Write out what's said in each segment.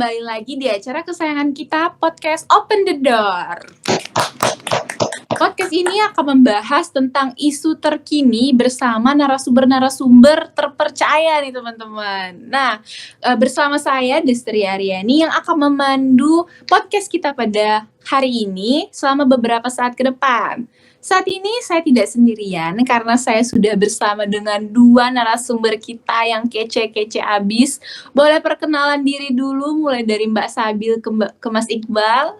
kembali lagi di acara kesayangan kita, Podcast Open the Door. Podcast ini akan membahas tentang isu terkini bersama narasumber-narasumber terpercaya nih teman-teman. Nah, bersama saya Destri Aryani yang akan memandu podcast kita pada hari ini selama beberapa saat ke depan. Saat ini saya tidak sendirian karena saya sudah bersama dengan dua narasumber kita yang kece-kece abis. Boleh perkenalan diri dulu mulai dari Mbak Sabil ke Mas Iqbal.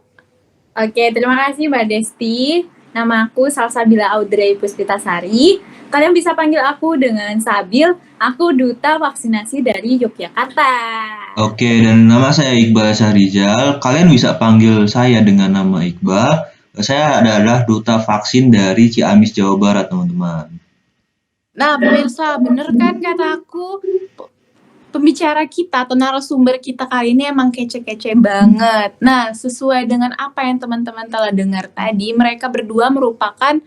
Oke, terima kasih Mbak Desti. Nama aku Salsabila Audrey Puspitasari. Kalian bisa panggil aku dengan Sabil. Aku duta vaksinasi dari Yogyakarta. Oke, dan nama saya Iqbal Syahrizal. Kalian bisa panggil saya dengan nama Iqbal. Saya adalah duta vaksin dari Ciamis, Jawa Barat, teman-teman. Nah, pemirsa, bener kan kata aku? Pembicara kita atau narasumber kita kali ini emang kece-kece banget. Nah, sesuai dengan apa yang teman-teman telah dengar tadi, mereka berdua merupakan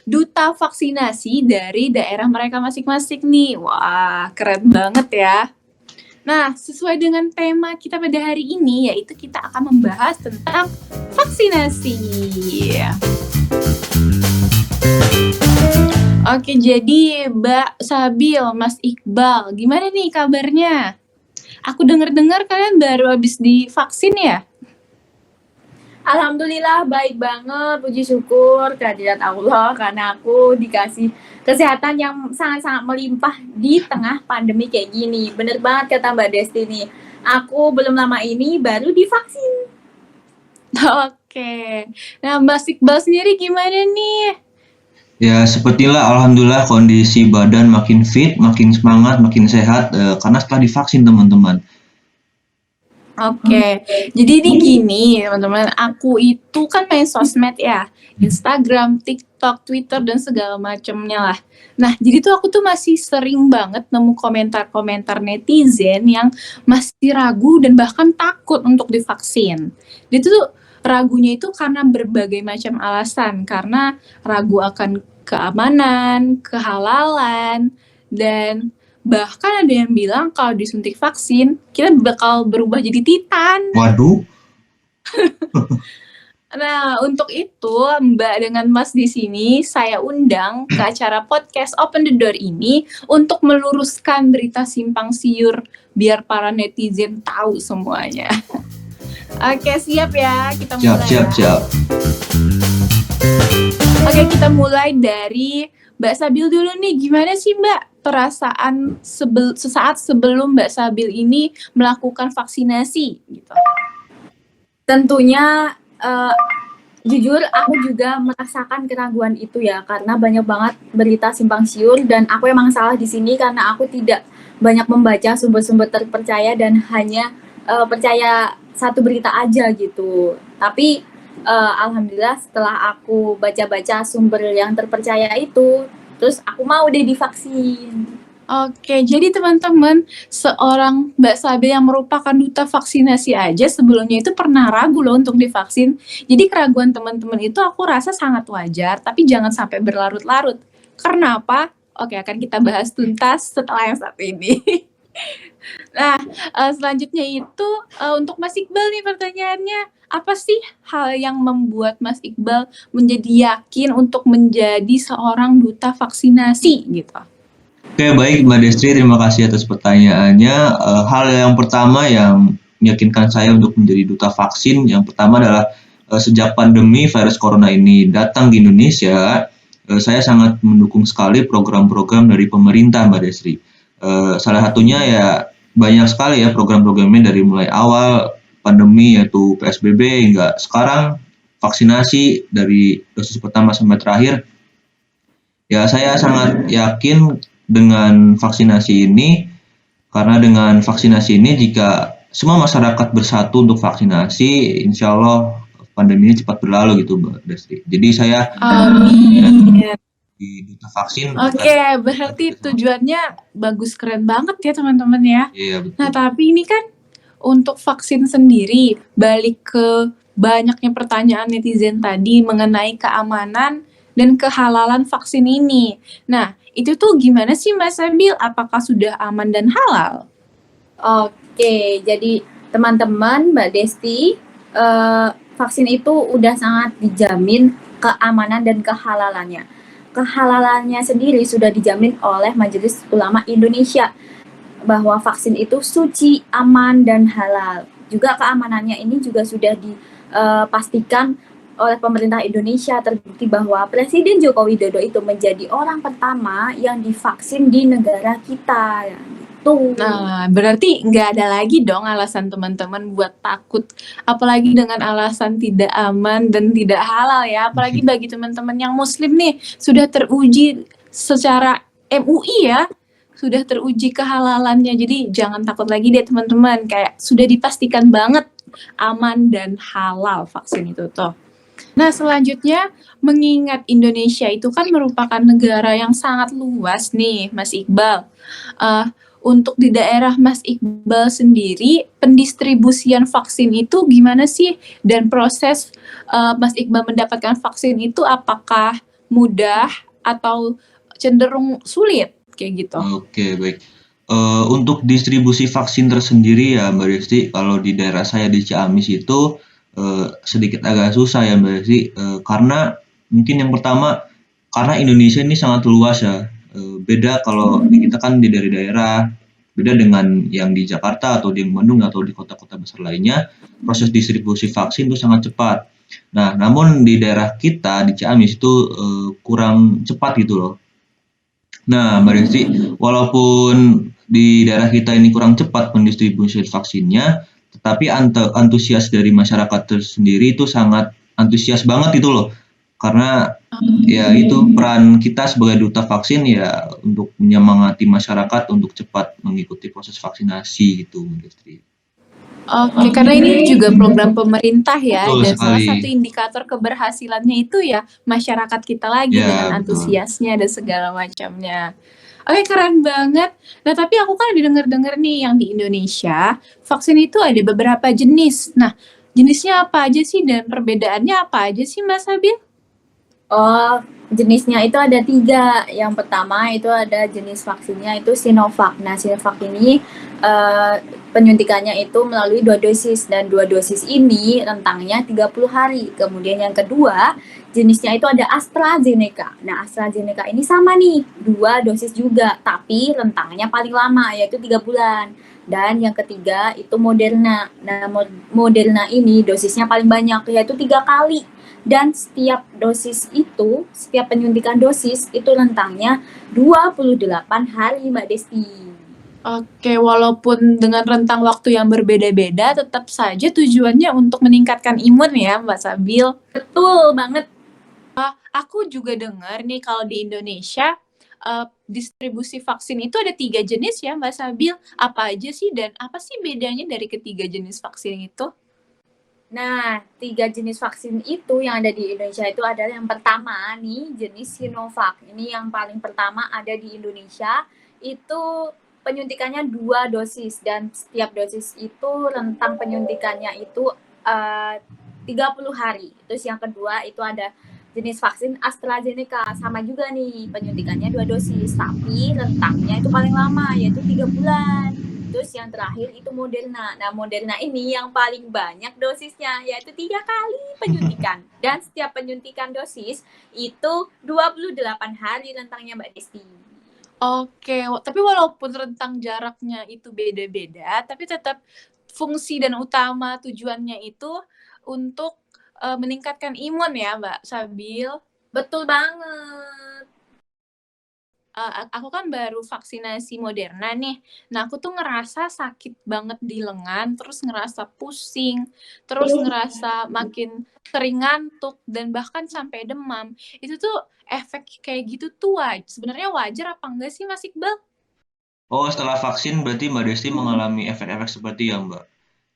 duta vaksinasi dari daerah mereka masing-masing nih. Wah, keren banget ya. Nah, sesuai dengan tema kita pada hari ini, yaitu kita akan membahas tentang vaksinasi. Oke, jadi Mbak Sabil, Mas Iqbal, gimana nih kabarnya? Aku dengar-dengar kalian baru habis divaksin ya? Alhamdulillah baik banget, puji syukur kehadirat Allah karena aku dikasih kesehatan yang sangat-sangat melimpah di tengah pandemi kayak gini. Bener banget kata Mbak Desti nih, aku belum lama ini baru divaksin. Oke, nah Mbak Iqbal sendiri gimana nih? Ya, sepertilah alhamdulillah kondisi badan makin fit, makin semangat, makin sehat karena setelah divaksin, teman-teman. Oke, jadi ini gini teman-teman, aku itu kan main sosmed ya, Instagram, TikTok, Twitter, dan segala macamnya lah. Nah, jadi tuh aku tuh masih sering banget nemu komentar-komentar netizen yang masih ragu dan bahkan takut untuk divaksin. Dia tuh ragunya itu karena berbagai macam alasan, karena ragu akan keamanan, kehalalan, dan bahkan ada yang bilang kalau disuntik vaksin, kita bakal berubah jadi Titan. Waduh. Nah, untuk itu Mbak dengan Mas di sini saya undang ke acara podcast Open the Door ini untuk meluruskan berita simpang siur biar para netizen tahu semuanya. Oke, siap ya? Kita mulai. Siap. Oke, kita mulai dari Mbak Sabil dulu nih. Gimana sih Mbak perasaan sesaat sebelum Mbak Sabil ini melakukan vaksinasi gitu? Tentunya jujur aku juga merasakan keraguan itu ya, karena banyak banget berita simpang siur dan aku emang salah di sini karena aku tidak banyak membaca sumber-sumber terpercaya dan hanya percaya satu berita aja gitu. Tapi alhamdulillah setelah aku baca-baca sumber yang terpercaya itu, terus aku mau deh divaksin. Oke, jadi teman-teman, seorang Mbak Sabil yang merupakan duta vaksinasi aja sebelumnya itu pernah ragu loh untuk divaksin. Jadi keraguan teman-teman itu aku rasa sangat wajar, tapi jangan sampai berlarut-larut. Karena apa? Oke, akan kita bahas tuntas setelah yang satu ini. Nah, selanjutnya itu untuk Mas Iqbal nih pertanyaannya. Apa sih hal yang membuat Mas Iqbal menjadi yakin untuk menjadi seorang duta vaksinasi gitu? Oke, baik Mbak Destri, terima kasih atas pertanyaannya. Hal yang pertama yang meyakinkan saya untuk menjadi duta vaksin, yang pertama adalah sejak pandemi virus corona ini datang di Indonesia, saya sangat mendukung sekali program-program dari pemerintah, Mbak Destri. Salah satunya ya banyak sekali ya program-programnya dari mulai awal pandemi yaitu PSBB hingga sekarang vaksinasi dari dosis pertama sampai terakhir. Ya, saya sangat yakin dengan vaksinasi ini, karena dengan vaksinasi ini jika semua masyarakat bersatu untuk vaksinasi, insya Allah pandeminya cepat berlalu gitu Mbak Destri. Jadi saya di duta vaksin. Oke, berarti tujuannya bagus, keren banget ya teman-teman ya. Iya, betul. Nah, tapi ini kan untuk vaksin sendiri, balik ke banyaknya pertanyaan netizen tadi mengenai keamanan dan kehalalan vaksin ini. Nah, itu tuh gimana sih Mas Sabil? Apakah sudah aman dan halal? Oke, jadi teman-teman, Mbak Desti, vaksin itu udah sangat dijamin keamanan dan kehalalannya. Kehalalannya sendiri sudah dijamin oleh Majelis Ulama Indonesia bahwa vaksin itu suci, aman, dan halal. Juga keamanannya ini juga sudah dipastikan oleh pemerintah Indonesia, terbukti bahwa Presiden Joko Widodo itu menjadi orang pertama yang divaksin di negara kita. Gitu. Nah, berarti nggak ada lagi dong alasan teman-teman buat takut, apalagi dengan alasan tidak aman dan tidak halal ya. Apalagi bagi teman-teman yang Muslim nih, sudah teruji secara MUI ya, sudah teruji kehalalannya. Jadi jangan takut lagi deh teman-teman, kayak sudah dipastikan banget aman dan halal vaksin itu tuh. Nah, selanjutnya mengingat Indonesia itu kan merupakan negara yang sangat luas nih, Mas Iqbal. Untuk di daerah Mas Iqbal sendiri, pendistribusian vaksin itu gimana sih? Dan proses Mas Iqbal mendapatkan vaksin itu apakah mudah atau cenderung sulit? Kayak gitu. Oke, baik. Untuk distribusi vaksin tersendiri ya Mbak Desti, kalau di daerah saya di Ciamis itu sedikit agak susah ya Mbak Desti, karena mungkin yang pertama karena Indonesia ini sangat luas ya. Beda kalau kita kan di dari daerah, beda dengan yang di Jakarta atau di Bandung atau di kota-kota besar lainnya, proses distribusi vaksin itu sangat cepat. Nah, namun di daerah kita di Ciamis itu kurang cepat gitu loh. Nah, Mbak Desti, walaupun di daerah kita ini kurang cepat pendistribusian vaksinnya, tetapi antusias dari masyarakat tersendiri itu sangat antusias banget gitu loh. Karena ya itu peran kita sebagai duta vaksin ya untuk menyemangati masyarakat untuk cepat mengikuti proses vaksinasi gitu, Mbak Desti. Oke, karena ini juga program pemerintah ya, Betul dan salah satu sekali. indikator keberhasilannya itu ya masyarakat kita lagi dengan Ya, betul. antusiasnya dan segala macamnya. Oke, keren banget. Nah, tapi aku kan dengar-dengar nih yang di Indonesia, vaksin itu ada beberapa jenis. Nah, jenisnya apa aja sih dan perbedaannya apa aja sih, Mas Habil? Oh, jenisnya itu ada 3. Yang pertama itu ada jenis vaksinnya itu Sinovac. Nah, Sinovac ini penyuntikannya itu melalui 2 dosis, dan 2 dosis ini rentangnya 30 hari. Kemudian yang kedua, jenisnya itu ada AstraZeneca. Nah, AstraZeneca ini sama nih, 2 dosis juga, tapi rentangnya paling lama yaitu 3 bulan. Dan yang ketiga itu Moderna. Nah, Moderna ini dosisnya paling banyak yaitu 3 kali. Dan setiap dosis itu, setiap penyuntikan dosis itu rentangnya 28 hari, Mbak Desti. Oke, walaupun dengan rentang waktu yang berbeda-beda, tetap saja tujuannya untuk meningkatkan imun ya, Mbak Sabil. Betul banget. Aku juga dengar nih kalau di Indonesia, distribusi vaksin itu ada 3 jenis ya, Mbak Sabil. Apa aja sih dan apa sih bedanya dari ketiga jenis vaksin itu? Nah, 3 jenis vaksin itu yang ada di Indonesia itu adalah yang pertama nih, jenis Sinovac. Ini yang paling pertama ada di Indonesia. Itu penyuntikannya 2 dosis, dan setiap dosis itu rentang penyuntikannya itu 30 hari. Terus yang kedua itu ada jenis vaksin AstraZeneca, sama juga nih penyuntikannya 2 dosis, tapi rentangnya itu paling lama yaitu 3 bulan. Terus yang terakhir itu Moderna. Nah, Moderna ini yang paling banyak dosisnya, yaitu 3 kali penyuntikan. Dan setiap penyuntikan dosis itu 28 hari rentangnya, Mbak Desti. Oke, tapi walaupun rentang jaraknya itu beda-beda, tapi tetap fungsi dan utama tujuannya itu untuk meningkatkan imun ya, Mbak Sabil. Betul banget. Aku kan baru vaksinasi Moderna nih. Nah, aku tuh ngerasa sakit banget di lengan, terus ngerasa pusing, terus ngerasa makin sering ngantuk, dan bahkan sampai demam. Itu tuh efek kayak gitu tuh sebenarnya wajar apa enggak sih, Mas Iqbal? Oh, setelah vaksin berarti Mbak Desti mengalami efek-efek seperti ya, Mbak?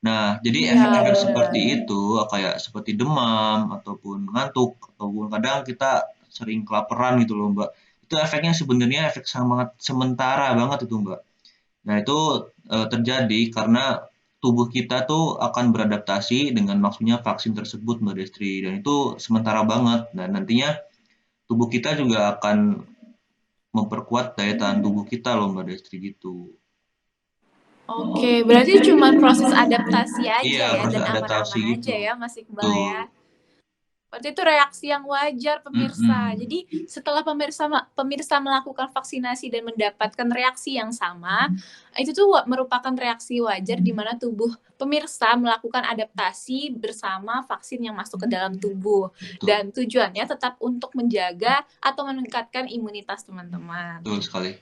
Nah, jadi Iya, efek-efek benar. seperti itu kayak seperti demam ataupun ngantuk ataupun kadang kita sering kelaparan gitu loh, Mbak. Itu efeknya sebenarnya efek sangat sementara banget itu, Mbak. Nah, itu terjadi karena tubuh kita tuh akan beradaptasi dengan maksudnya vaksin tersebut, Mbak Destri, dan itu sementara banget. Dan nantinya tubuh kita juga akan memperkuat daya tahan tubuh kita loh, Mbak Destri gitu. Oke, berarti cuma proses adaptasi aja Iya, ya proses dan adaptasi aman-aman aja gitu. ya Mas Iqbal Betul. ya. Berarti itu reaksi yang wajar pemirsa. Jadi setelah pemirsa melakukan vaksinasi dan mendapatkan reaksi yang sama, itu tuh merupakan reaksi wajar di mana tubuh pemirsa melakukan adaptasi bersama vaksin yang masuk ke dalam tubuh. Betul. Dan tujuannya tetap untuk menjaga atau meningkatkan imunitas teman-teman. Betul sekali.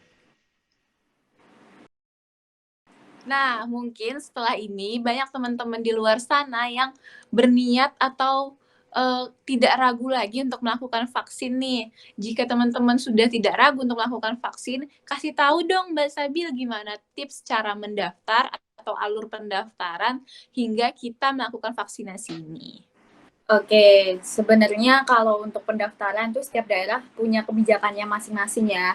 Nah, mungkin setelah ini banyak teman-teman di luar sana yang berniat atau tidak ragu lagi untuk melakukan vaksin nih. Jika teman-teman sudah tidak ragu untuk melakukan vaksin, kasih tahu dong Mbak Sabil gimana tips cara mendaftar atau alur pendaftaran hingga kita melakukan vaksinasi ini. Oke, sebenarnya kalau untuk pendaftaran tuh setiap daerah punya kebijakannya masing-masing ya.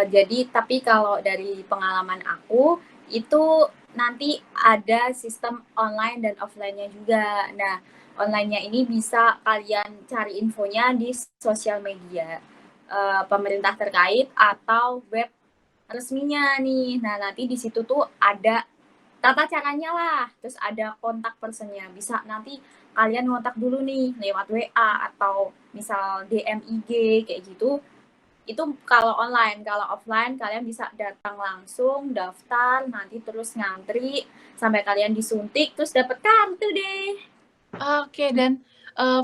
Jadi tapi kalau dari pengalaman aku itu nanti ada sistem online dan offline-nya juga. Nah, online-nya ini bisa kalian cari infonya di sosial media pemerintah terkait atau web resminya nih. Nah, nanti di situ tuh ada tata caranya lah, terus ada kontak personnya. Bisa nanti kalian kontak dulu nih lewat WA atau misal DM IG kayak gitu. Itu kalau online. Kalau offline kalian bisa datang langsung, daftar, nanti terus ngantri sampai kalian disuntik terus dapat kartu deh. Oke, dan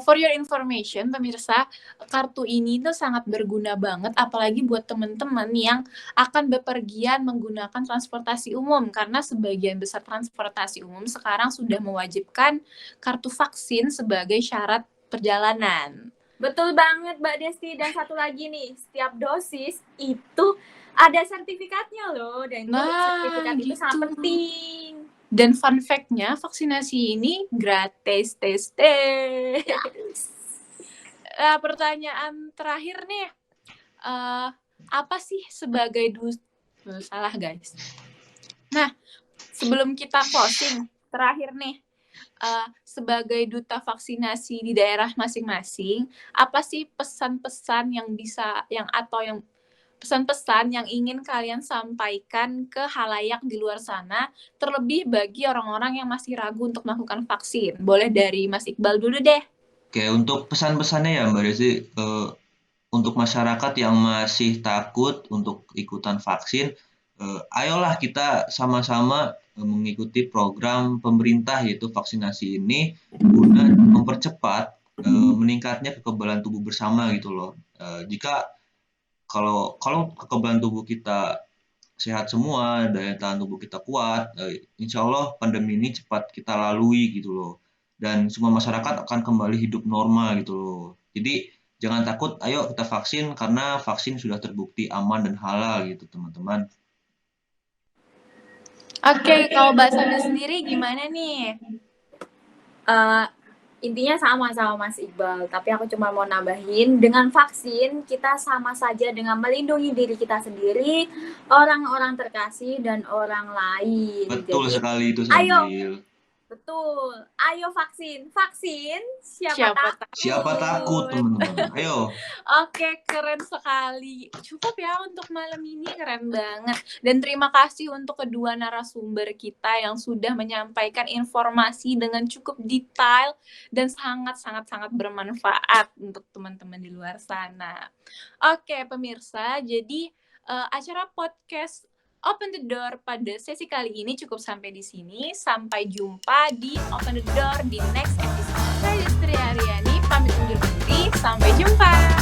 for your information pemirsa, kartu ini tuh sangat berguna banget apalagi buat teman-teman yang akan bepergian menggunakan transportasi umum karena sebagian besar transportasi umum sekarang sudah mewajibkan kartu vaksin sebagai syarat perjalanan. Betul banget Mbak Desti, dan satu lagi nih, setiap dosis itu ada sertifikatnya loh, dan itu sertifikat itu sangat penting. Dan fun fact-nya, vaksinasi ini gratis. Nah, pertanyaan terakhir nih, apa sih sebagai salah guys. Nah, sebelum kita closing, terakhir nih, sebagai duta vaksinasi di daerah masing-masing, apa sih pesan-pesan yang pesan-pesan yang ingin kalian sampaikan ke halayak di luar sana, terlebih bagi orang-orang yang masih ragu untuk melakukan vaksin? Boleh dari Mas Iqbal dulu deh. Oke, untuk pesan-pesannya ya Mbak Desi, untuk masyarakat yang masih takut untuk ikutan vaksin, ayolah kita sama-sama mengikuti program pemerintah yaitu vaksinasi ini guna mempercepat meningkatnya kekebalan tubuh bersama gitu loh. Jika kalau kekebalan tubuh kita sehat semua, daya tahan tubuh kita kuat, insya Allah pandemi ini cepat kita lalui gitu loh. Dan semua masyarakat akan kembali hidup normal gitu loh. Jadi jangan takut, ayo kita vaksin karena vaksin sudah terbukti aman dan halal gitu teman-teman. Oke, kalau Mbak Sabil sendiri gimana nih? Intinya sama Mas Iqbal, tapi aku cuma mau nambahin, dengan vaksin kita sama saja dengan melindungi diri kita sendiri, orang-orang terkasih, dan orang lain. Betul Jadi, sekali itu ayo, Sabil. betul, ayo vaksin, siapa takut teman-teman, ayo. Oke, keren sekali. Cukup ya untuk malam ini, keren banget. Dan terima kasih untuk kedua narasumber kita yang sudah menyampaikan informasi dengan cukup detail dan sangat bermanfaat untuk teman-teman di luar sana. Oke, pemirsa, jadi acara podcast Open the Door pada sesi kali ini cukup sampai di sini. Sampai jumpa di Open the Door di next episode. Saya Destri Aryani, pamit undur diri. Sampai jumpa.